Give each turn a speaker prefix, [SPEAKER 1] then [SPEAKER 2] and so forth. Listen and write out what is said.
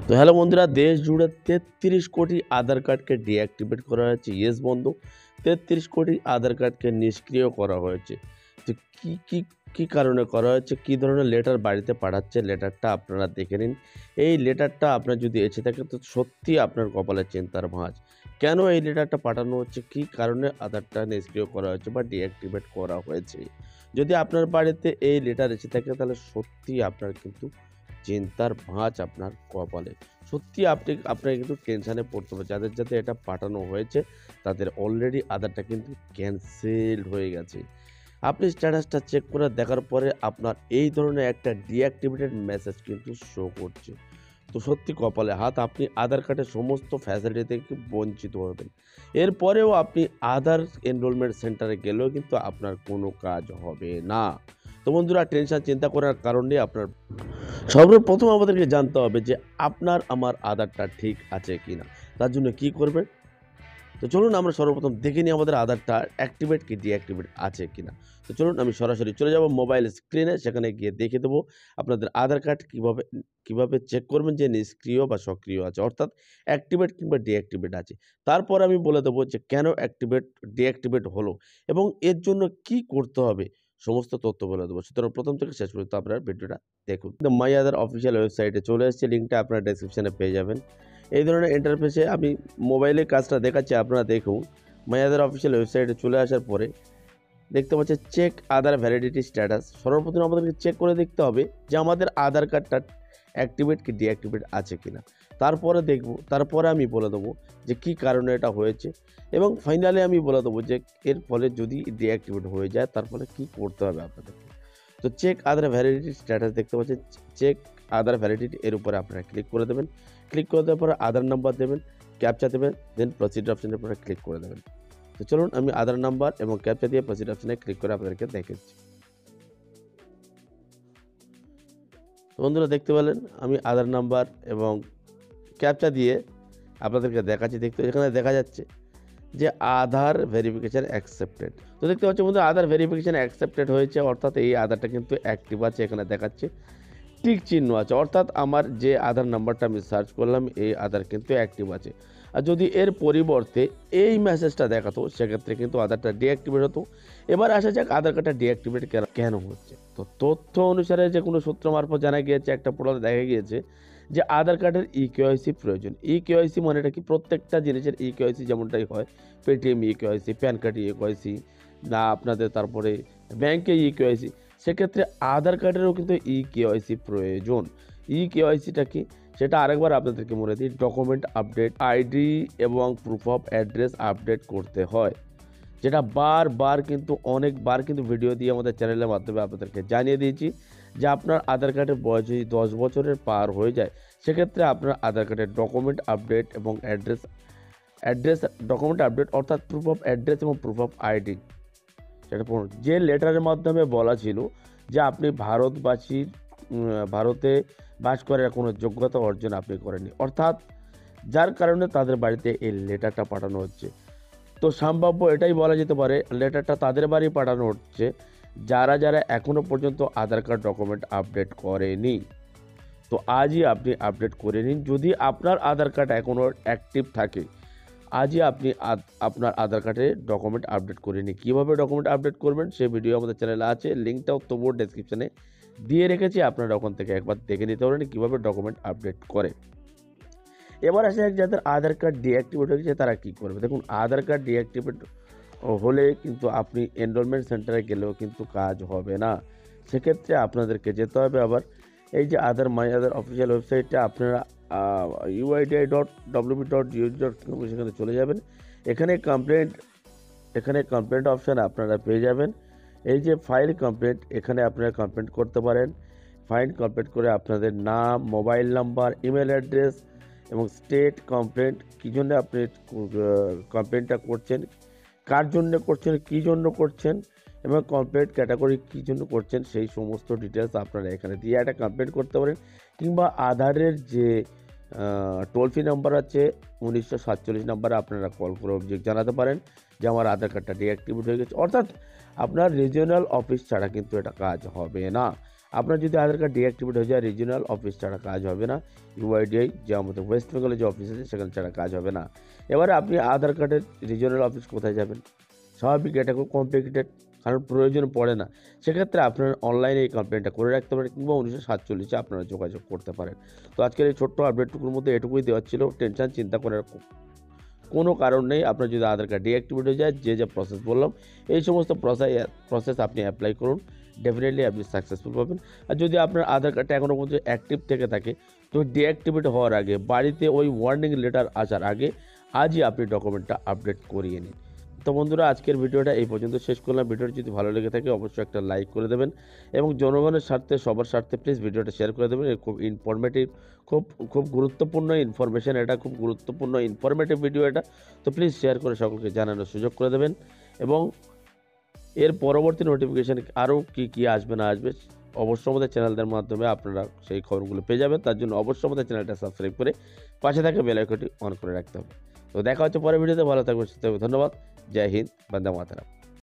[SPEAKER 1] তো হ্যালো বন্ধুরা, দেশ জুড়ে 33 কোটি আধার কার্ডকে ডিঅ্যাক্টিভেট করা হয়েছে। ইয়েস বন্ধু, 33 কোটি আধার কার্ডকে নিষ্ক্রিয় করা হয়েছে। তো কি কারণে করা হয়েছে, কী ধরনের লেটার বাড়িতে পাঠাচ্ছে, লেটারটা আপনারা দেখে নিন। এই লেটারটা আপনার যদি এসে থাকে তো সত্যি আপনার কপালে চিন্তার ভাঁজ। কেন এই লেটারটা পাঠানো হচ্ছে, কী কারণে আধারটা নিষ্ক্রিয় করা হয়েছে বা ডিঅ্যাক্টিভেট করা হয়েছে। যদি আপনার বাড়িতে এই লেটার এসে থাকে তাহলে সত্যি আপনার কিন্তু চিন্তার ভাঁজ আপনার কপালে। সত্যি আপনাকে কিন্তু টেনশানে পড়তে হবে। যাদের এটা পাঠানো হয়েছে তাদের অলরেডি আধারটা কিন্তু ক্যান্সেলড হয়ে গেছে। আপনি স্ট্যাটাসটা চেক করে দেখার পরে আপনার এই ধরনের একটা ডিঅ্যাক্টিভেটেড মেসেজ কিন্তু শো করছে। তো সত্যি কপালে হাত, আপনি আধার কার্ডের সমস্ত ফ্যাসিলিটি থেকে বঞ্চিত হবেন। এরপরেও আপনি আধার এনরোলমেন্ট সেন্টারে গেলেও কিন্তু আপনার কোনো কাজ হবে না। তো বন্ধুরা, চিন্তা করার কারণ নেই। সর্বপ্রথম আমাদেরকে জানতে হবে যে আপনার আমার আধারটা ঠিক আছে কিনা। তার জন্য কি করবেন, তো চলুন আমরা সর্বপ্রথম দেখে নিই আমাদের আধারটা অ্যাক্টিভেট কি ডিঅ্যাক্টিভেট আছে কিনা। তো চলুন আমি সরাসরি চলে যাব মোবাইল স্ক্রিনে, সেখানে গিয়ে দেখে দেবো আপনাদের আধার কার্ড কিভাবে চেক করবেন যে নিষ্ক্রিয় বা সক্রিয় আছে, অর্থাৎ অ্যাক্টিভেট কিংবা ডিঅ্যাক্টিভেট আছে। তারপর আমি বলে দেবো যে কেন ডিঅ্যাক্টিভেট হলো এবং এর জন্য কি করতে হবে, সমস্ত তথ্য বলে দেবো। সুতরাং প্রথম থেকে শেষ পর্যন্ত আপনারা ভিডিওটা দেখুন। মাই আধার অফিসিয়াল ওয়েবসাইটে চলে এসেছে, লিঙ্কটা আপনারা ডেসক্রিপশনে পেয়ে যাবেন। এই ধরনের ইন্টারফেসে আমি মোবাইলে কাজটা দেখাচ্ছি, আপনারা দেখুন। মাই আধার অফিসিয়াল ওয়েবসাইটে চলে আসার পরে দেখতে পাচ্ছি চেক আধার ভ্যালিডিটি স্ট্যাটাস। সর্বপ্রথম আমাদেরকে চেক করে দেখতে হবে যে আমাদের আধার কার্ডটা অ্যাক্টিভেট কি ডিঅ্যাক্টিভেট আছে কিনা। তারপরে আমি বলে দেবো যে কী কারণে এটা হয়েছে এবং ফাইনালি আমি বলে দেবো যে এর ফলে যদি ডিঅ্যাক্টিভেট হয়ে যায় তার ফলে কী করতে হবে আপনাদেরকে। তো চেক আধার ভ্যালিডিটি স্ট্যাটাস দেখতে পাচ্ছেন, চেক আধার ভ্যালিডিটি, এর উপরে আপনারা ক্লিক করে দেবেন। ক্লিক করে দেওয়ার পরে আধার নাম্বার দেবেন, ক্যাপচা দেবেন, দেন প্রসিড অপশনের উপরে ক্লিক করে দেবেন। তো চলুন আমি আধার নাম্বার এবং ক্যাপচা দিয়ে প্রসিড অপশনে ক্লিক করে আপনাদেরকে দেখাচ্ছি। বন্ধুরা দেখতে পেলেন আমি আধার নাম্বার এবং ক্যাপচা দিয়ে আপনাদেরকে দেখাচ্ছি। এখানে দেখা যাচ্ছে যে আধার ভেরিফিকেশান অ্যাকসেপ্টেড। তো দেখতে পাচ্ছি বন্ধু, আধার ভেরিফিকেশান অ্যাকসেপ্টেড হয়েছে, অর্থাৎ এই আধারটা কিন্তু অ্যাক্টিভ আছে। এখানে দেখাচ্ছে টিক চিহ্ন আছে, অর্থাৎ আমার যে আধার নাম্বারটা আমি সার্চ করলাম এই আধার কিন্তু অ্যাক্টিভ আছে। আর যদি এর পরিবর্তে এই মেসেজটা দেখাতো সেক্ষেত্রে কিন্তু আধারটা ডিঅ্যাক্টিভেট হতো। এবার আসা যাক আধার কার্ডটা ডিঅ্যাক্টিভেট কেন হচ্ছে। তো তথ্য অনুসারে যে কোনো সূত্র মারফত জানা গিয়েছে, একটা পোর্টালে দেখা গিয়েছে যে আধার কার্ডের ইকেওয়াইসি প্রয়োজন। ইকেওয়াইসি মানেটা কি, প্রত্যেকটা জিনিসের ইকেওয়াইসি যেমনটাই হয়, Paytm eKYC, pan card eKYC, না আপনাদের তারপরে ব্যাংকে ইকেওয়াইসি, সেক্ষেত্রে আধার কার্ডেরও কিন্তু ইকেওয়াইসি প্রয়োজন। ইকেওয়াইসিটা কি সেটা আরেকবার আপনাদেরকে মনে দিই, ডকুমেন্ট আপডেট, আইডি এবং প্রুফ অফ অ্যাড্রেস আপডেট করতে হয়, যেটা অনেকবার কিন্তু ভিডিও দিয়ে আমাদের চ্যানেলের মাধ্যমে আপনাদেরকে জানিয়ে দিয়েছি যে আপনার আধার কার্ডের বয়স যদি 10 বছরের পার হয়ে যায় সেক্ষেত্রে আপনার আধার কার্ডের ডকুমেন্ট আপডেট এবং অ্যাড্রেস ডকুমেন্ট আপডেট, অর্থাৎ প্রুফ অফ অ্যাড্রেস এবং প্রুফ অফ আইডি, সেটা যে লেটারের মাধ্যমে বলা ছিল যে আপনি ভারতে বাস করার কোনো যোগ্যতা অর্জন আপনি করেননি, অর্থাৎ যার কারণে তাদের বাড়িতে এই লেটারটা পাঠানো হচ্ছে। তো সম্ভাব্য এটাই বলা যেতে পারে লেটারটা তাদের বাড়ি পাঠানো হচ্ছে যারা এখনও পর্যন্ত আধার কার্ড ডকুমেন্ট আপডেট করেনি। তো আজই আপনি আপডেট করে নিন। যদি আপনার আধার কার্ড এখনও অ্যাক্টিভ থাকে আজই আপনি আপনার আধার কার্ডে ডকুমেন্ট আপডেট করে নিন। কীভাবে ডকুমেন্ট আপডেট করবেন সেই ভিডিও আমাদের চ্যানেলে আছে, লিঙ্কটাও তবুও ডেসক্রিপশানে দিয়ে রেখেছি, আপনারা ওখান থেকে একবার দেখে নিতে পারেন কীভাবে ডকুমেন্ট আপডেট করে। এবার আসে যাদের আধার কার্ড ডিঅ্যাক্টিভেট হয়েছে তারা কী করবে। দেখুন, আধার কার্ড ডিঅ্যাক্টিভেট হলে কিন্তু আপনি এনরোলমেন্ট সেন্টারে গেলেও কিন্তু কাজ হবে না। সেক্ষেত্রে আপনাদেরকে যেতে হবে আবার এই যে মাই আধার অফিসিয়াল ওয়েবসাইটটা, আপনারা uidi.wp.gov.in সেখানে চলে যাবেন। এখানে কমপ্লেন্ট অপশান আপনারা পেয়ে যাবেন। এই যে ফাইল কমপ্লেন্ট, এখানে আপনারা কমপ্লেন্ট করতে পারেন। ফাইল কমপ্লেন্ট করে আপনাদের নাম, মোবাইল নাম্বার, ইমেল অ্যাড্রেস এবং স্টেট কমপ্লেন্ট, কী জন্য আপনি কমপ্লেন্টটা করছেন, কার জন্য করছেন, কী জন্য করছেন এবং কমপ্লেন্ট ক্যাটাগরি কী জন্য করছেন সেই সমস্ত ডিটেলস আপনারা এখানে দিয়ে একটা কমপ্লেন্ট করতে পারেন। কিংবা আধারের যে টোল ফ্রি নাম্বার আছে 1947 নাম্বারে আপনারা কল করে অভিযোগ জানাতে পারেন যে আমার আধার কার্ডটা ডিঅ্যাক্টিভেট হয়ে গেছে। অর্থাৎ আপনার রিজিওনাল অফিস ছাড়া কিন্তু এটা কাজ হবে না। আপনার যদি আধার কার্ড ডিঅ্যাক্টিভেট হয়ে যায় রিজিওনাল অফিস ছাড়া কাজ হবে না, ইউআইডিআই যে আমাদের ওয়েস্ট বেঙ্গলের যে অফিস আছে সেখানে ছাড়া কাজ হবে না। এবারে আপনি আধার কার্ডের রিজিওনাল অফিস কোথায় যাবেন? স্বাভাবিক এটা খুব কমপ্লিকেটেড, কারণ প্রয়োজন পড়ে না। সেক্ষেত্রে আপনার অনলাইনে এই কমপ্লেনটা করে রাখতে পারেন কিংবা 1947 আপনারা যোগাযোগ করতে পারেন। তো আজকের এই ছোট্ট আপডেটটুকুর মধ্যে এটুকুই দেওয়ার ছিল। টেনশন চিন্তা করার কোনো কারণ নেই। আপনার যদি আধার কার্ড ডিঅ্যাক্টিভেট হয়ে যায়, যে প্রসেস বললাম এই সমস্ত প্রসেস আপনি অ্যাপ্লাই করুন, ডেফিনেটলি আপনি সাকসেসফুল পাবেন। আর যদি আপনার আধার কার্ডটা এখনও পর্যন্ত অ্যাক্টিভ থেকে থাকে, তো ডিঅ্যাক্টিভেট হওয়ার আগে বাড়িতে ওই ওয়ার্নিং লেটার আসার আগে আজই আপনি ডকুমেন্টটা আপডেট করিয়ে নিন। তো বন্ধুরা, আজকের ভিডিওটা এই পর্যন্ত শেষ করলাম। ভিডিওটি যদি ভালো লেগে থাকে অবশ্যই একটা লাইক করে দেবেন এবং জনগণের স্বার্থে, সবার স্বার্থে প্লিজ ভিডিওটা শেয়ার করে দেবেন। খুব ইনফরমেটিভ, খুব খুব গুরুত্বপূর্ণ ইনফরমেশান এটা, খুব গুরুত্বপূর্ণ ইনফরমেটিভ ভিডিও এটা। তো প্লিজ শেয়ার করে সকলকে জানানোর সুযোগ করে দেবেন এবং এর পরবর্তী নোটিফিকেশান আরও কী আসবে না আসবে অবশ্যই আমাদের চ্যানেলদের মাধ্যমে আপনারা সেই খবরগুলো পেয়ে যাবেন। তার জন্য অবশ্যই আমাদের চ্যানেলটা সাবস্ক্রাইব করে পাশে থাকা বেল আইকনটি অন করে রাখতে হবে। তো দেখা হচ্ছে পরের ভিডিওতে। ভালো থাকবেন, সুস্থ থাকবেন। ধন্যবাদ। জয় হিন্দ, বন্দে মাতরম।